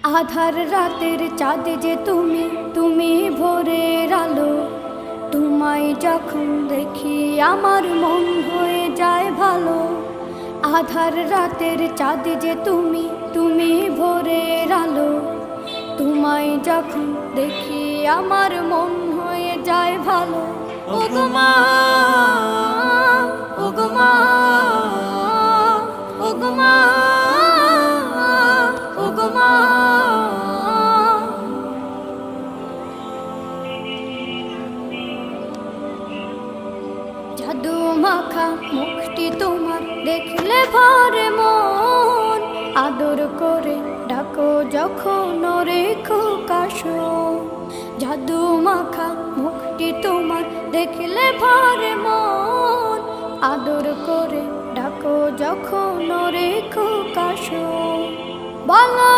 আধার রাতের চাঁদ যে তুমি, তুমি ভোরের আলো। তোমায় যখন দেখি আমার মন হয়ে যায় ভালো। আধার রাতের চাঁদ যে তুমি, তুমি ভোরের আলো। তোমায় যখন দেখি আমার মন হয়ে যায় ভালো। ওগো মা, ওগো মা, ওগো মা, ওগো মা। জাদু মাখা মুখটি তোমার দেখলে ভরে মন। আদর করে ডাকো যখন রেখো কাশো। জাদু মাখা মুখটি তোমার দেখলে ভরে মন। আদর করে ডাকো যখন রেখো কাশো। বলো